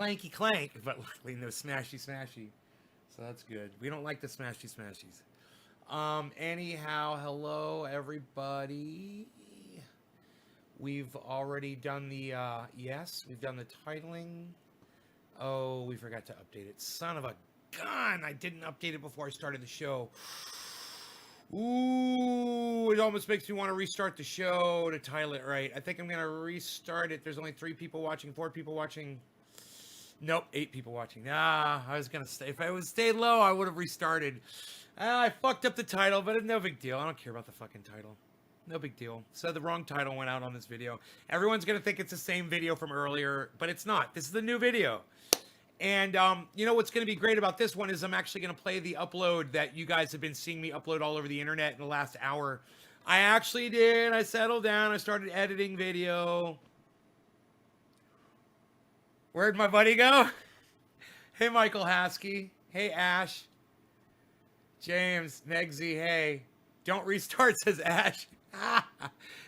clanky clank, but luckily no smashy smashy. So that's good. We don't like the smashy smashies. Anyhow, hello everybody. We've already done the yes, we've done the titling. Oh, we forgot to update it. Son of a gun! I didn't update it before I started the show. Ooh, it almost makes me want to restart the show to title it right. I think I'm gonna restart it. There's only 3 people watching, 4 people watching. Nope, 8 people watching. I was gonna stay. If I would stay low, I would have restarted. I fucked up the title, but it's no big deal. I don't care about the fucking title. No big deal. So the wrong title went out on this video. Everyone's gonna think it's the same video from earlier, but it's not. This is the new video. And you know what's going to be great about this one is I'm actually going to play the upload that you guys have been seeing me upload all over the internet in the last hour. I actually did. I settled down. I started editing video. Where'd my buddy go? Hey, Michael Haskey. Hey, Ash. James, Megsy, hey. Don't restart, says Ash.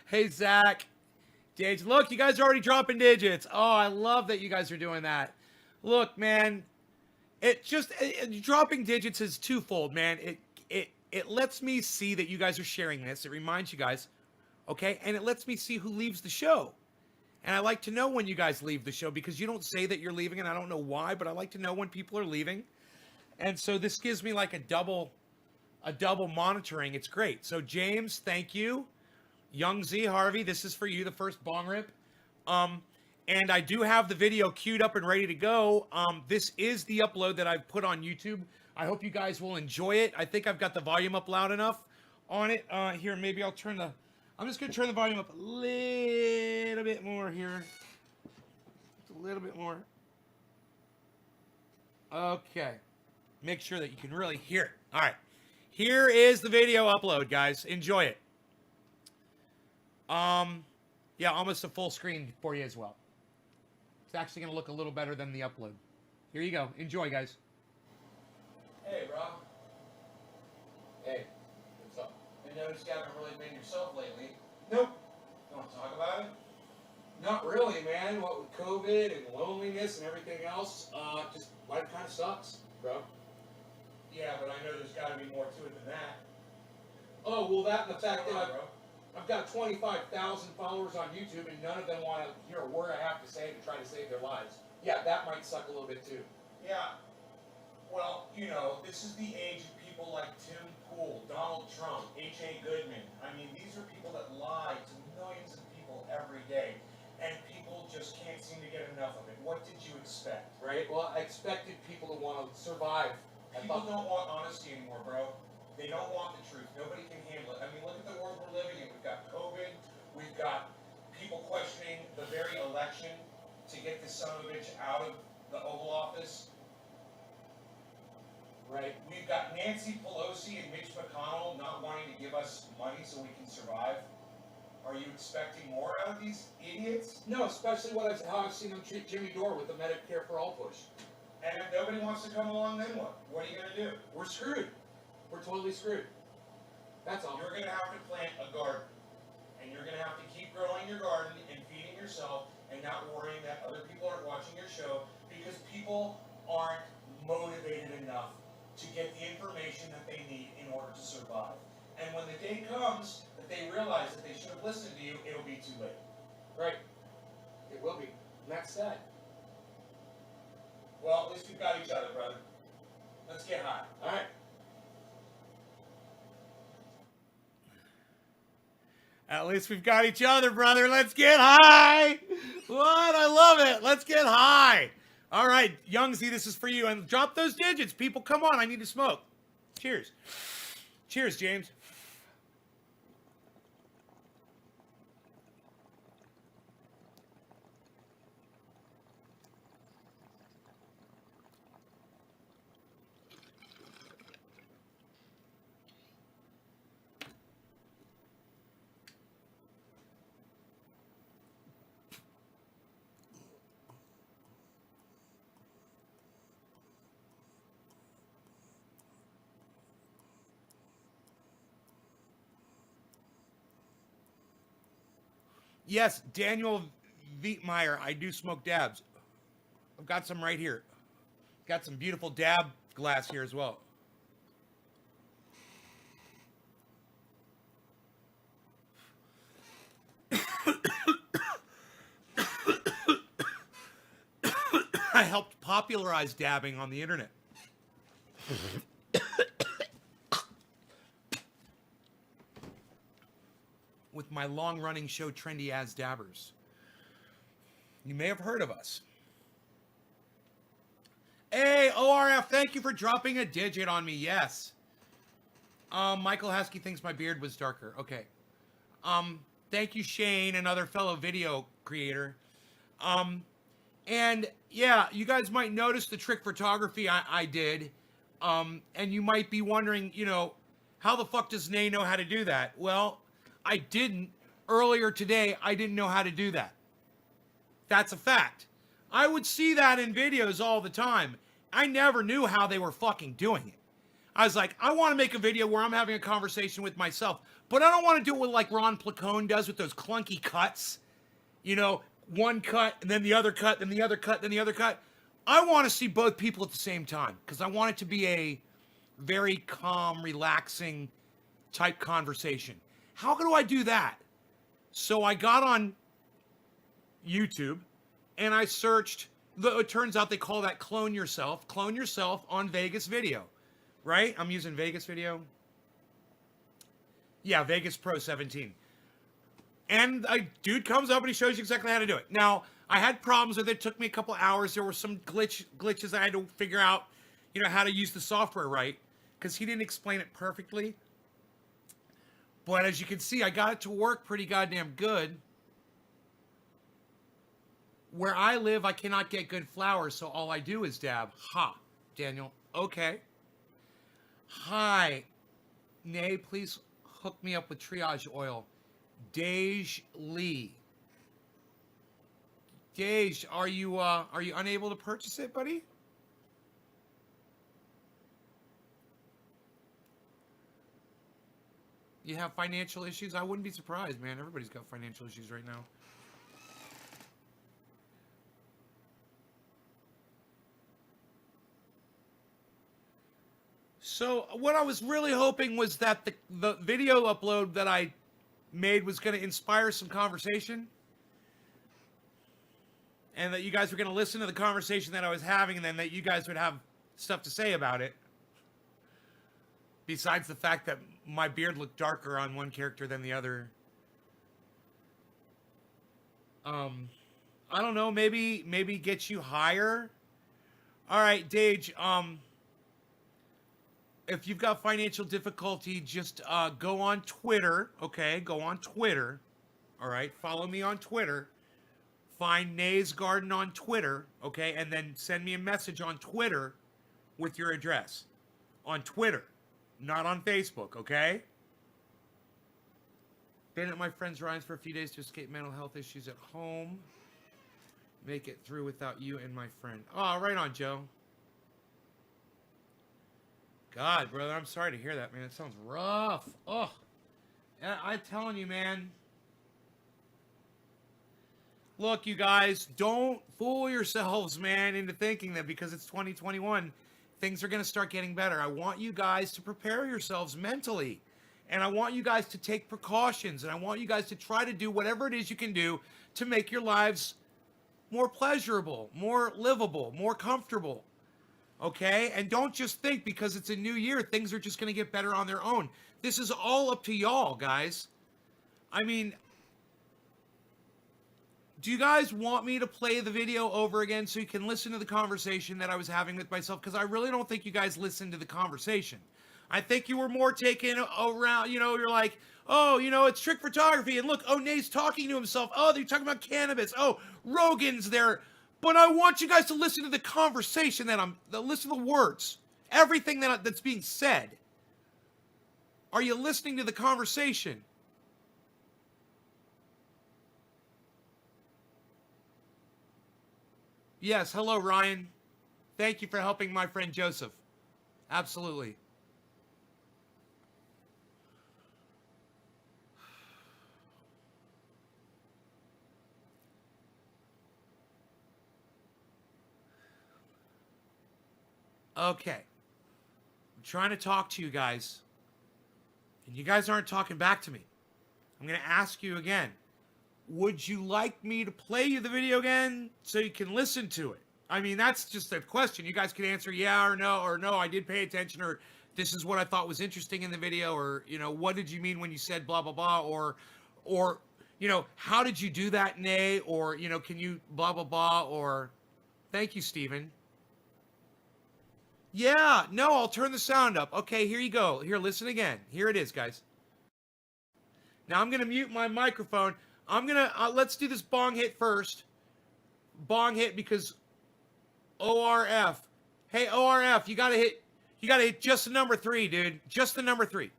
Hey, Zach. Dage. Look, you guys are already dropping digits. Oh, I love that you guys are doing that. Look, man, dropping digits is twofold, man. It lets me see that you guys are sharing this. It reminds you guys, okay? And it lets me see who leaves the show. And I like to know when you guys leave the show because you don't say that you're leaving, and I don't know why, but I like to know when people are leaving. And so this gives me like a double monitoring. It's great. So James, thank you. Young Z, Harvey, this is for you, the first bong rip. And I do have the video queued up and ready to go. This is the upload that I've put on YouTube. I hope you guys will enjoy it. I think I've got the volume up loud enough on it. Here, maybe I'm just going to turn the volume up a little bit more here. Just a little bit more. Okay. Make sure that you can really hear it. All right. Here is the video upload, guys. Enjoy it. Yeah, almost a full screen for you as well. It's actually going to look a little better than the upload. Here you go. Enjoy, guys. Hey, bro. Hey, what's up? I noticed you haven't really been yourself lately. Nope. You want to talk about it? Not really, man. What with COVID and loneliness and everything else, just life kind of sucks, bro. Yeah, but I know there's got to be more to it than that. Oh, well, that and the fact that I've got 25,000 followers on YouTube, and none of them want to hear a word I have to say to try to save their lives. Yeah, that might suck a little bit too. Yeah. Well, you know, this is the age of people like Tim Pool, Donald Trump, H.A. Goodman. I mean, these are people that lie to millions of people every day, and people just can't seem to get enough of it. What did you expect? Right? Well, I expected people to want to survive. People don't want honesty anymore, bro. They don't want the truth. Nobody can handle it. I mean, look at the world we're living in. We've got COVID. We've got people questioning the very election to get this son of a bitch out of the Oval Office. Right? We've got Nancy Pelosi and Mitch McConnell not wanting to give us money so we can survive. Are you expecting more out of these idiots? No, especially how I've seen them treat Jimmy Dore with the MEIDCARE for All push. And if nobody wants to come along, then what? What are you going to do? We're screwed. We're totally screwed. That's all. You're going to have to plant a garden. And you're going to have to keep growing your garden and feeding yourself and not worrying that other people aren't watching your show because people aren't motivated enough to get the information that they need in order to survive. And when the day comes that they realize that they should have listened to you, it'll be too late. Right? It will be. And that's sad. Well, at least we've got each other, brother. Let's get high. All right? At least we've got each other, brother. Let's get high. What? I love it. Let's get high. All right, Young Z, this is for you. And drop those digits, people. Come on, I need to smoke. Cheers. Cheers, James. Yes, Daniel Vietmeyer, I do smoke dabs. I've got some right here. Got some beautiful dab glass here as well. I helped popularize dabbing on the internet. With my long-running show, Trendy As Dabbers. You may have heard of us. Hey, ORF, thank you for dropping a digit on me. Yes. Michael Haskey thinks my beard was darker. Okay. Thank you, Shane, another fellow video creator. And yeah, you guys might notice the trick photography I did. And you might be wondering, you know, how the fuck does Nay know how to do that? Well, I didn't. Earlier today, I didn't know how to do that. That's a fact. I would see that in videos all the time. I never knew how they were fucking doing it. I was like, I want to make a video where I'm having a conversation with myself, but I don't want to do it with like Ron Placone does with those clunky cuts. You know, one cut, and then the other cut, then the other cut, then the other cut. I want to see both people at the same time because I want it to be a very calm, relaxing type conversation. How do I do that? So I got on YouTube and I searched, it turns out they call that clone yourself on Vegas Video, right? I'm using Vegas Video. Yeah, Vegas Pro 17. And a dude comes up and he shows you exactly how to do it. Now, I had problems with it. It took me a couple hours. There were some glitches I had to figure out, you know, how to use the software right, because he didn't explain it perfectly. But as you can see, I got it to work pretty goddamn good. Where I live, I cannot get good flowers, so all I do is dab. Ha, Daniel. Okay. Hi. Nay, please hook me up with triage oil. Dej Lee. Dej, are you unable to purchase it, buddy? You have financial issues? I wouldn't be surprised, man. Everybody's got financial issues right now. So what I was really hoping was that the video upload that I made was going to inspire some conversation. And that you guys were going to listen to the conversation that I was having, and then that you guys would have stuff to say about it. Besides the fact that my beard looked darker on one character than the other. I don't know, maybe get you higher. All right, Dage, if you've got financial difficulty, just go on Twitter, okay? Go on Twitter. All right, follow me on Twitter. Find Nay's Garden on Twitter, okay? And then send me a message on Twitter with your address. On Twitter, not on Facebook, okay? Been at my friend's Ryan's for a few days to escape mental health issues at home. Make it through without you and my friend. Oh, right on, Joe. God, brother, I'm sorry to hear that, man. It sounds rough. Oh, I'm telling you, man. Look, you guys, don't fool yourselves, man, into thinking that because it's 2021, things are going to start getting better. I want you guys to prepare yourselves mentally. And I want you guys to take precautions. And I want you guys to try to do whatever it is you can do to make your lives more pleasurable, more livable, more comfortable. Okay? And don't just think because it's a new year, things are just going to get better on their own. This is all up to y'all, guys. I mean, do you guys want me to play the video over again so you can listen to the conversation that I was having with myself? Because I really don't think you guys listened to the conversation. I think you were more taken around, you know, you're like, oh, you know, it's trick photography. And look, oh, Nay's talking to himself. Oh, they're talking about cannabis. Oh, Rogan's there. But I want you guys to listen to the conversation listen to the words. Everything that's being said. Are you listening to the conversation? Yes, hello, Ryan. Thank you for helping my friend Joseph. Absolutely. Okay. I'm trying to talk to you guys, and you guys aren't talking back to me. I'm going to ask you again. Would you like me to play you the video again so you can listen to it? I mean, that's just a question. You guys can answer yeah or no, I did pay attention, or this is what I thought was interesting in the video, or, what did you mean when you said blah, blah, blah, or, how did you do that, nay, or, can you blah, blah, blah, or thank you, Steven. Yeah, no, I'll turn the sound up. Okay, here you go. Here, listen again. Here it is, guys. Now I'm going to mute my microphone. I'm going to, let's do this bong hit first. Bong hit because ORF. Hey, ORF, you got to hit just the number 3, dude. Just the number 3.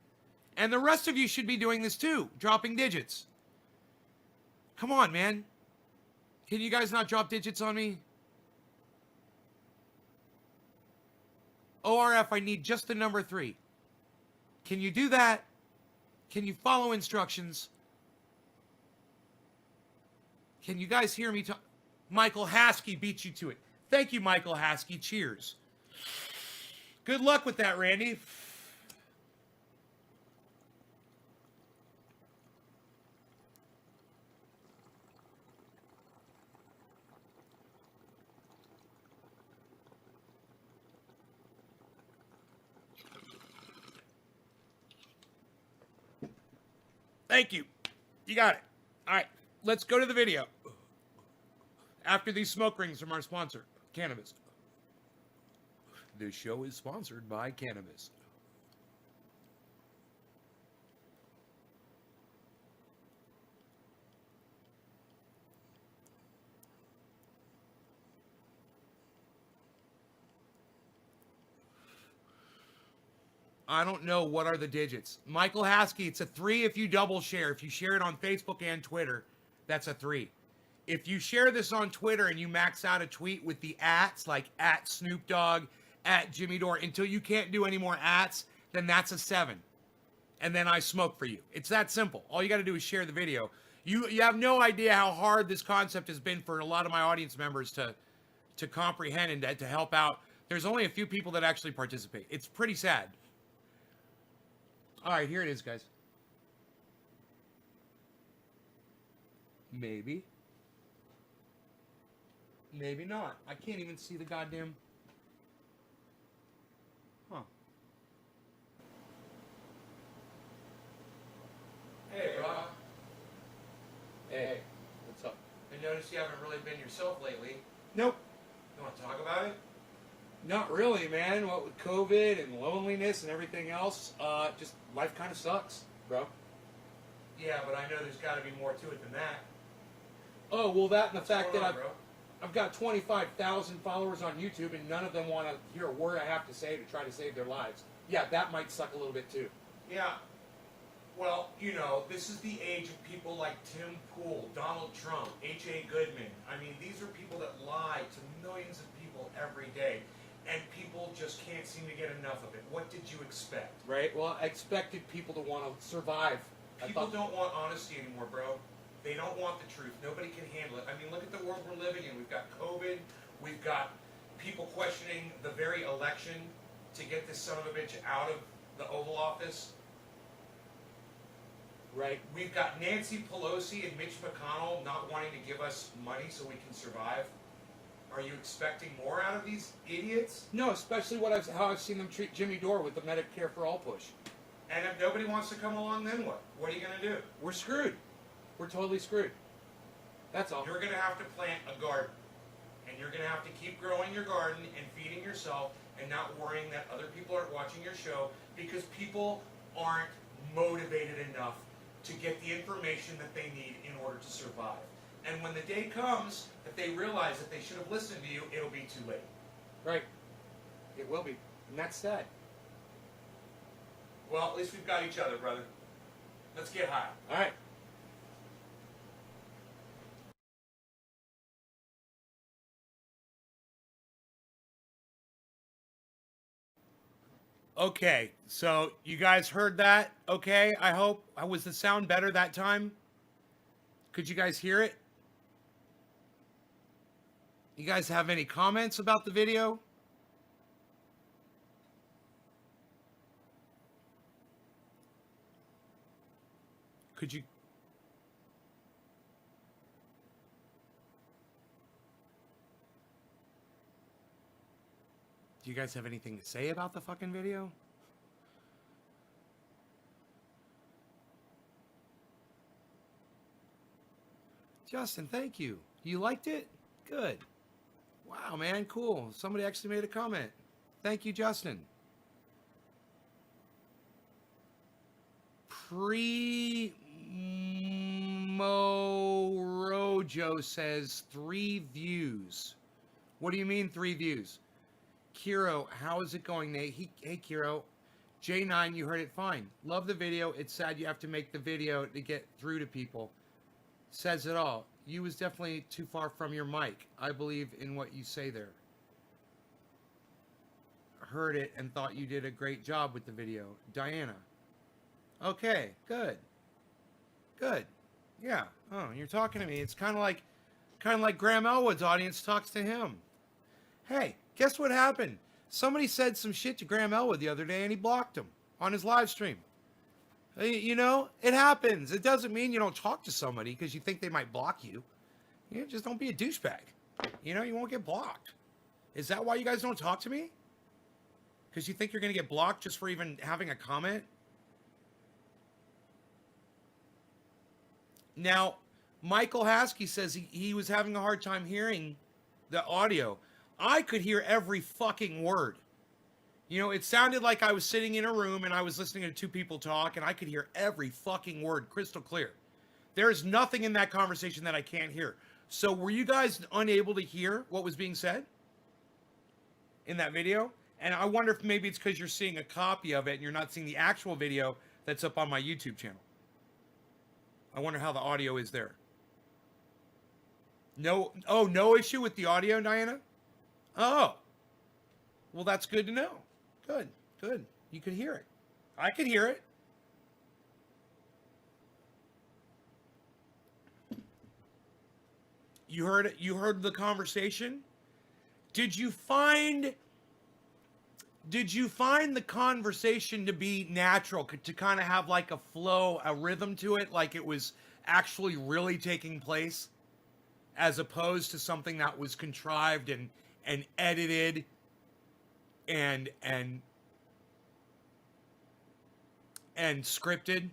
And the rest of you should be doing this too, dropping digits. Come on, man. Can you guys not drop digits on me? ORF, I need just the number 3. Can you do that? Can you follow instructions? Can you guys hear me talk? Michael Haskey beat you to it. Thank you, Michael Haskey. Cheers. Good luck with that, Randy. Thank you. You got it. All right, let's go to the video. After these smoke rings from our sponsor, Cannabis. This show is sponsored by Cannabis. I don't know what are the digits. Michael Haskey, it's a 3 if you double share. If you share it on Facebook and Twitter, that's a 3. If you share this on Twitter and you max out a tweet with the ats, like at Snoop Dogg, at Jimmy Dore, until you can't do any more ats, then that's a 7. And then I smoke for you. It's that simple. All you got to do is share the video. You have no idea how hard this concept has been for a lot of my audience members to comprehend and to help out. There's only a few people that actually participate. It's pretty sad. All right, here it is, guys. Maybe. Maybe not. I can't even see the goddamn... Huh. Hey, Rob. Hey. What's up? I noticed you haven't really been yourself lately. Nope. You want to talk about it? Not really, man. What with COVID and loneliness and everything else, just life kind of sucks, bro. Yeah, but I know there's got to be more to it than that. Oh, well, that and the fact that I've got 25,000 followers on YouTube and none of them want to hear a word I have to say to try to save their lives. Yeah, that might suck a little bit too. Yeah. Well, this is the age of people like Tim Pool, Donald Trump, H.A. Goodman. I mean, these are people that lie to millions of people every day. And people just can't seem to get enough of it. What did you expect? Right. Well, I expected people to want to survive. People don't want honesty anymore, bro. They don't want the truth. Nobody can handle it. I mean, look at the world we're living in. We've got COVID. We've got people questioning the very election to get this son of a bitch out of the Oval Office. Right. We've got Nancy Pelosi and Mitch McConnell not wanting to give us money so we can survive. Are you expecting more out of these idiots? No, especially how I've seen them treat Jimmy Dore with the MEIDCARE for All push. And if nobody wants to come along, then what? What are you going to do? We're screwed. We're totally screwed. That's all. You're going to have to plant a garden. And you're going to have to keep growing your garden and feeding yourself and not worrying that other people aren't watching your show because people aren't motivated enough to get the information that they need in order to survive. And when the day comes that they realize that they should have listened to you, it'll be too late. Right. It will be. And that's sad. Well, at least we've got each other, brother. Let's get high. All right. Okay, so you guys heard that, okay? I hope. Was the sound better that time? Could you guys hear it? You guys have any comments about the video? Could you... Do you guys have anything to say about the fucking video? Justin, thank you. You liked it? Good. Wow, man, cool. Somebody actually made a comment. Thank you, Justin. Primo says 3 views. What do you mean 3 views? Kiro, how is it going, Nate? Hey, Kiro. J9, you heard it fine. Love the video. It's sad you have to make the video to get through to people. Says it all. You was definitely too far from your mic. I believe in what you say there. Heard it and thought you did a great job with the video. Diana. Okay, good. Good. Yeah. Oh, you're talking to me. It's kind of like Graham Elwood's audience talks to him. Hey, guess what happened? Somebody said some shit to Graham Elwood the other day and he blocked him on his live stream. You know, it happens. It doesn't mean you don't talk to somebody because you think they might block you. You know, just don't be a douchebag. You know, you won't get blocked. Is that why you guys don't talk to me? Because you think you're going to get blocked just for even having a comment? Now, Michael Haskey says he was having a hard time hearing the audio. I could hear every fucking word. You know, it sounded like I was sitting in a room and I was listening to 2 people talk and I could hear every fucking word crystal clear. There is nothing in that conversation that I can't hear. So were you guys unable to hear what was being said in that video? And I wonder if maybe it's because you're seeing a copy of it and you're not seeing the actual video that's up on my YouTube channel. I wonder how the audio is there. No issue with the audio, Diana? Oh. Well, that's good to know. Good, good. You could hear it. I could hear it. You heard it. You heard the conversation? Did you find the conversation to be natural, to kind of have like a flow, a rhythm to it, like it was actually really taking place, as opposed to something that was contrived and edited and scripted?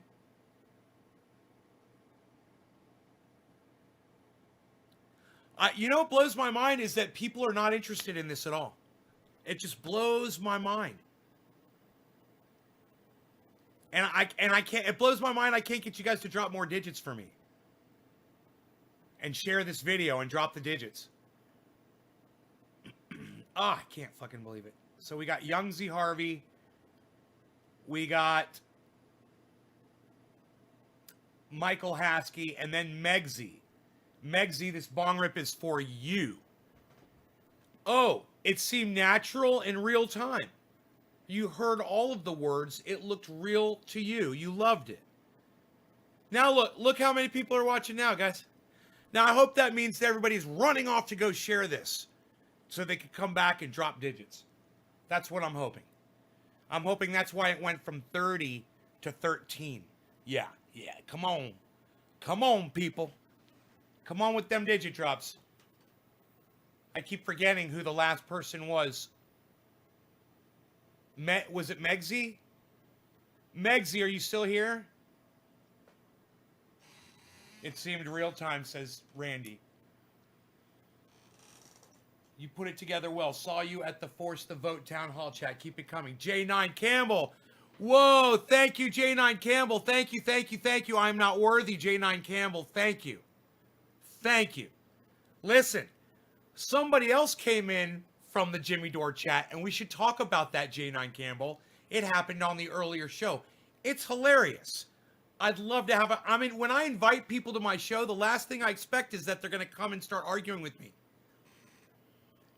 You know what blows my mind is that people are not interested in this at all. It just blows my mind. And I can't, it blows my mind I can't get you guys to drop more digits for me. And share this video and drop the digits. I can't fucking believe it. So we got Young Z Harvey. We got Michael Haskey and then Megzy. Megzy, this bong rip is for you. Oh, it seemed natural in real time. You heard all of the words. It looked real to you. You loved it. Now look how many people are watching now, guys. Now I hope that means that everybody's running off to go share this so they can come back and drop digits. That's what I'm hoping. I'm hoping that's why it went from 30 to 13. Yeah, come on. Come on, people. Come on with them digit drops. I keep forgetting who the last person was. Was it Megzy? Megzy, are you still here? It seemed real time, says Randy. You put it together well. Saw you at the Force the Vote Town Hall chat. Keep it coming. J9 Campbell. Whoa, thank you, J9 Campbell. Thank you. I'm not worthy, J9 Campbell. Thank you. Listen, somebody else came in from the Jimmy Dore chat, and we should talk about that, J9 Campbell. It happened on the earlier show. It's hilarious. I'd love to have I mean, when I invite people to my show, the last thing I expect is that they're going to come and start arguing with me.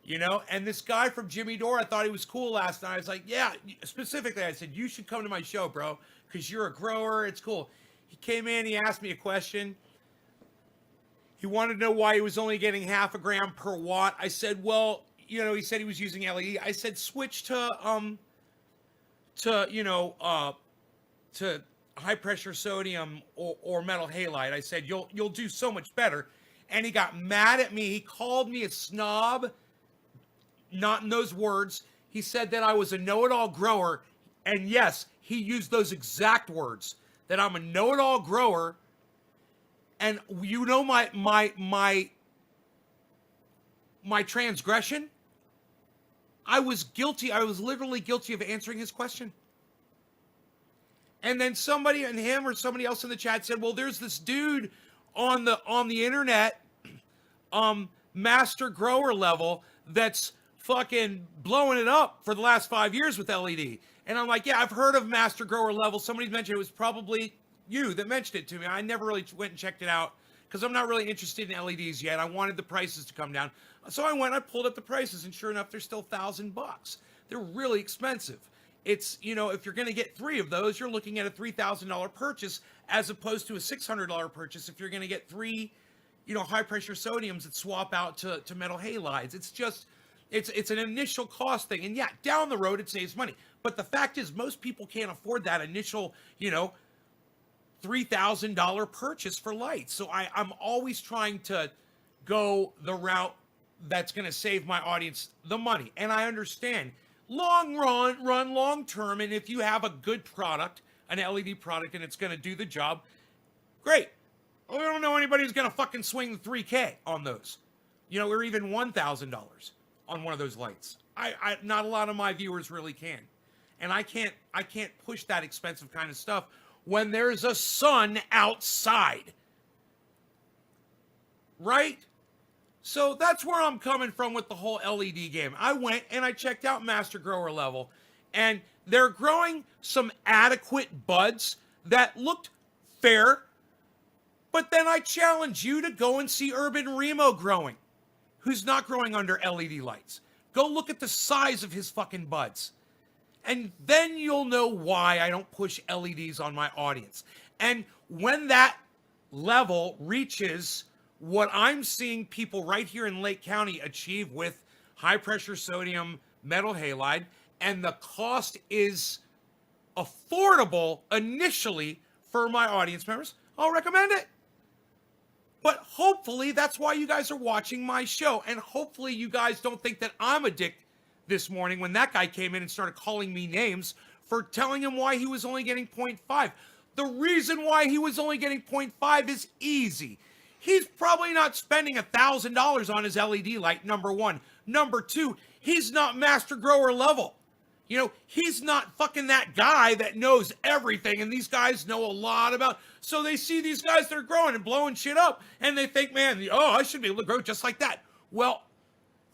You know, and this guy from Jimmy Dore, I thought he was cool last night. I was like, yeah, specifically, I said, you should come to my show, bro, because you're a grower. It's cool. He came in, he asked me a question. He wanted to know why he was only getting half a gram per watt. I said, well, you know, he said he was using LED. I said, switch to high pressure sodium or metal halide. I said, you'll do so much better. And he got mad at me. He called me a snob, not in those words. He said that I was a know-it-all grower. And yes, he used those exact words, that I'm a know-it-all grower. And you know my transgression? I was guilty. I was literally guilty of answering his question. And then somebody, and him or somebody else in the chat said, well, there's this dude on the internet, master grower level, that's fucking blowing it up for the last 5 years with LED. And I'm like, yeah, I've heard of master grower level. Somebody mentioned it. Was probably you that mentioned it to me. I never really went and checked it out because I'm not really interested in LEDs yet. I wanted the prices to come down. So I pulled up the prices, and sure enough, they're still $1,000. They're really expensive. It's, if you're going to get 3 of those, you're looking at a $3,000 purchase as opposed to a $600 purchase if you're going to get 3, high pressure sodiums that swap out to metal halides. It's just, it's an initial cost thing. And yeah, down the road, it saves money. But the fact is, most people can't afford that initial, $3,000 purchase for lights. So I'm always trying to go the route that's going to save my audience the money. And I understand long run, long term. And if you have a good product, an LED product, and it's going to do the job, great. We don't know anybody who's going to fucking swing the 3K on those, or even $1,000 on one of those lights. I not a lot of my viewers really can. And I can't push that expensive kind of stuff when there's a sun outside. Right? So that's where I'm coming from with the whole LED game. I went and I checked out Master Grower Level, and they're growing some adequate buds that looked fair. But then I challenge you to go and see Urban Remo growing, who's not growing under LED lights. Go look at the size of his fucking buds. And then you'll know why I don't push LEDs on my audience. And when that level reaches what I'm seeing people right here in Lake County achieve with high pressure sodium metal halide, and the cost is affordable initially for my audience members, I'll recommend it. But hopefully that's why you guys are watching my show. And hopefully you guys don't think that I'm a dick this morning when that guy came in and started calling me names for telling him why he was only getting 0.5. The reason why he was only getting 0.5 is easy. He's probably not spending $1,000 on his LED light, number one. Number two, he's not master grower level. He's not fucking that guy that knows everything, and these guys know a lot about. So they see these guys that are growing and blowing shit up, and they think, man, I should be able to grow just like that. Well,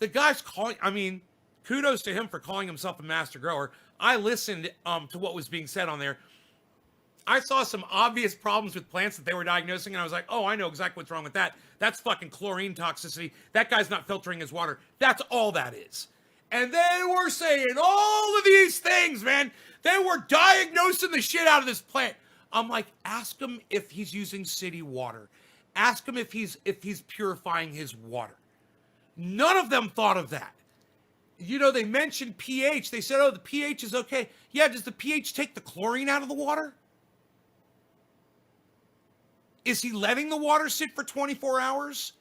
the guy's calling, kudos to him for calling himself a master grower. I listened to what was being said on there. I saw some obvious problems with plants that they were diagnosing, and I was like, oh, I know exactly what's wrong with that. That's fucking chlorine toxicity. That guy's not filtering his water. That's all that is. And they were saying all of these things, man. They were diagnosing the shit out of this plant. I'm like, ask him if he's using city water. Ask him if he's purifying his water. None of them thought of that. They mentioned pH. They said, oh, the pH is okay. Yeah, does the pH take the chlorine out of the water? Is he letting the water sit for 24 hours?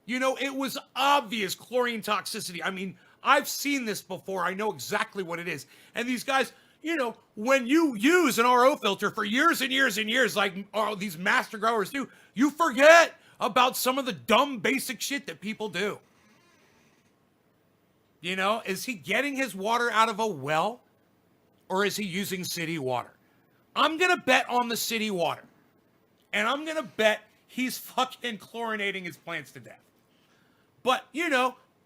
It was obvious chlorine toxicity. I've seen this before. I know exactly what it is. And these guys, when you use an RO filter for years and years and years, like these master growers do, you forget about some of the dumb basic shit that people do. Is he getting his water out of a well, or is he using city water? I'm going to bet on the city water. And I'm going to bet he's fucking chlorinating his plants to death. But,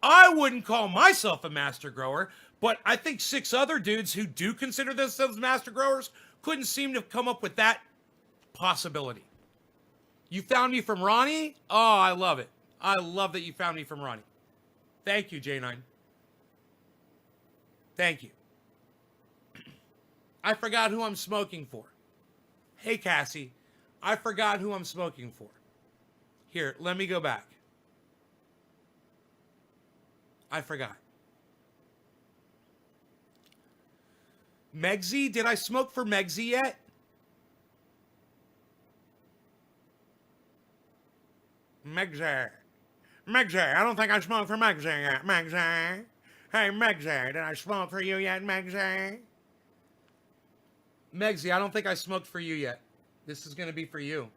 I wouldn't call myself a master grower, but I think 6 other dudes who do consider themselves master growers couldn't seem to come up with that possibility. You found me from Ronnie? Oh, I love it. I love that you found me from Ronnie. Thank you, J9. Thank you. I forgot who I'm smoking for. Hey, Cassie. I forgot who I'm smoking for. Here, let me go back. I forgot. Megsy? Did I smoke for Megsy yet? Megsy. Megsy, I don't think I smoked for Megsy yet, Megsy. Hey, Megsy, did I smoke for you yet, Megsy? Megsy, I don't think I smoked for you yet. This is going to be for you.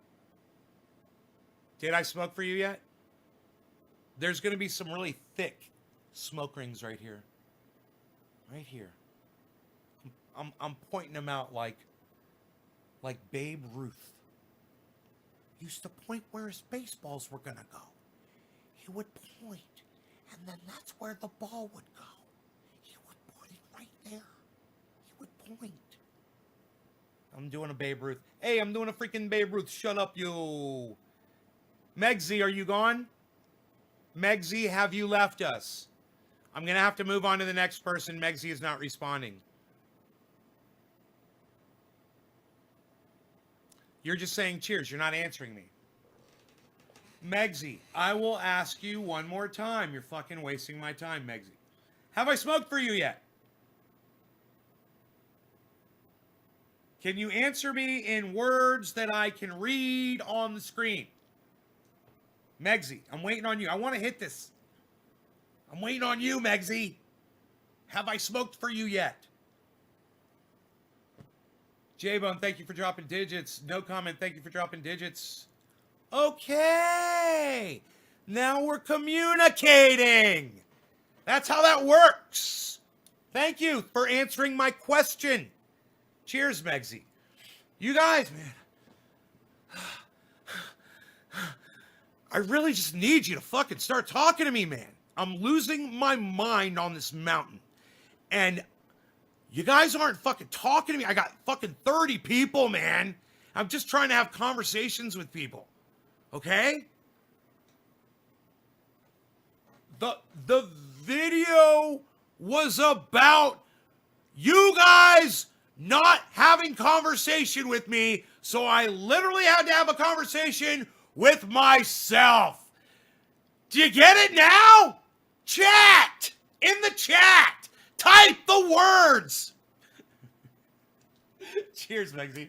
Did I smoke for you yet? There's going to be some really thick smoke rings right here. Right here. I'm pointing them out like Babe Ruth used to point where his baseballs were going to go. He would point, and then that's where the ball would go. He would put it right there. He would point. I'm doing a Babe Ruth. Hey, I'm doing a freaking Babe Ruth. Shut up, you. Megsy, are you gone? Megsy, have you left us? I'm going to have to move on to the next person. Megsy is not responding. You're just saying cheers. You're not answering me. Megsy, I will ask you one more time. You're fucking wasting my time, Megsy. Have I smoked for you yet? Can you answer me in words that I can read on the screen? Megsy, I'm waiting on you. I want to hit this. I'm waiting on you, Megsy. Have I smoked for you yet? J-Bone, thank you for dropping digits. No comment, thank you for dropping digits. Okay. Now we're communicating. That's how that works. Thank you for answering my question. Cheers, Megsy. You guys, man. I really just need you to fucking start talking to me, man. I'm losing my mind on this mountain. And you guys aren't fucking talking to me. I got fucking 30 people, man. I'm just trying to have conversations with people. Okay? The video was about you guys not having conversation with me, so I literally had to have a conversation with myself. Do you get it now? Chat! In the chat! Type the words! Cheers, Megsy.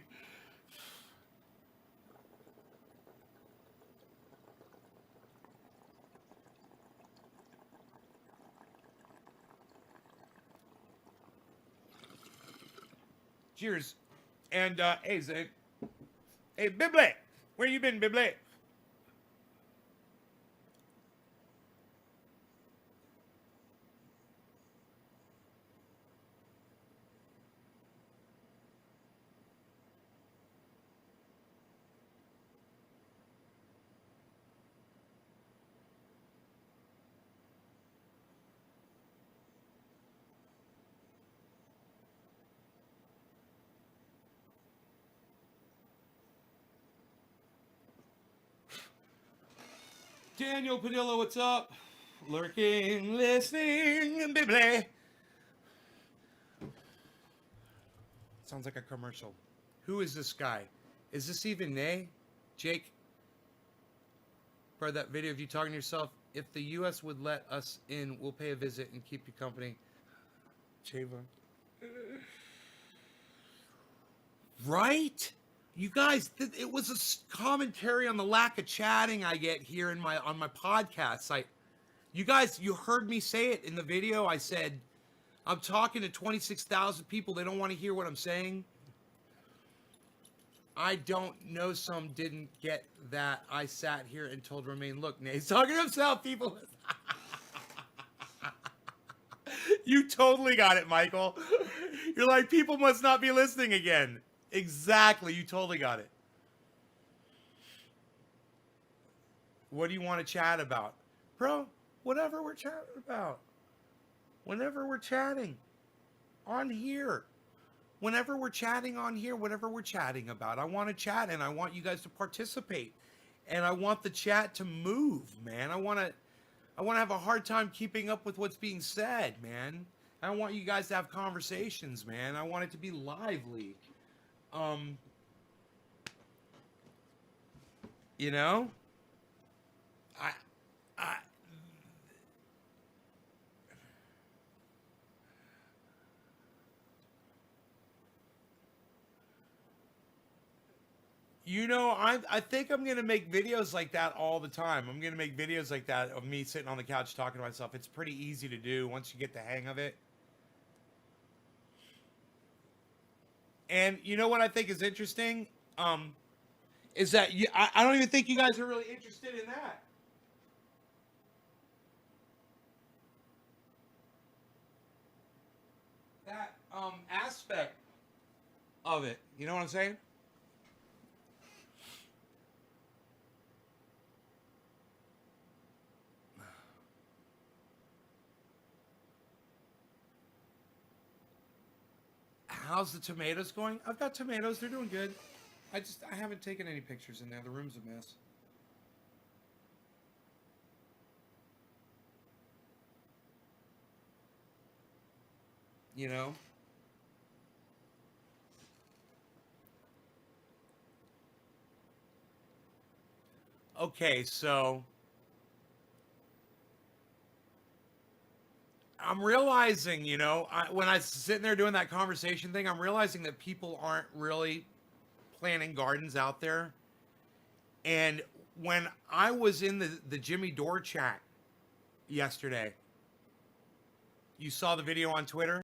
Cheers. And, hey, Zay. Hey, Bibley. Where you been, Bibley? Daniel Padilla, what's up? Lurking, listening, Bibley. Sounds like a commercial. Who is this guy? Is this even Nay? Jake? For that video of you talking to yourself, if the U.S. would let us in, we'll pay a visit and keep you company. Chava. Right? You guys, it was a commentary on the lack of chatting I get here on my podcast. You guys, you heard me say it in the video. I said, I'm talking to 26,000 people. They don't want to hear what I'm saying. I don't know, some didn't get that. I sat here and told Romaine, look, Nate's talking to himself, people. You totally got it, Michael. You're like, people must not be listening again. Exactly. You totally got it. What do you want to chat about? Bro, whatever we're chatting about. Whenever we're chatting on here. Whenever we're chatting on here, whatever we're chatting about. I want to chat and I want you guys to participate. And I want the chat to move, man. I want to have a hard time keeping up with what's being said, man. I want you guys to have conversations, man. I want it to be lively. You know, You know, I think I'm gonna make videos like that all the time. I'm gonna make videos like that of me sitting on the couch talking to myself. It's pretty easy to do once you get the hang of it. And you know what I think is interesting? Um, is that I don't even think you guys are really interested in that aspect of it. You know what I'm saying? How's the tomatoes going? I've got tomatoes. They're doing good. I haven't taken any pictures in there. The room's a mess. You know? Okay, so I'm realizing, when I was sitting there doing that conversation thing, I'm realizing that people aren't really planting gardens out there. And when I was in the Jimmy Dore chat yesterday, you saw the video on Twitter?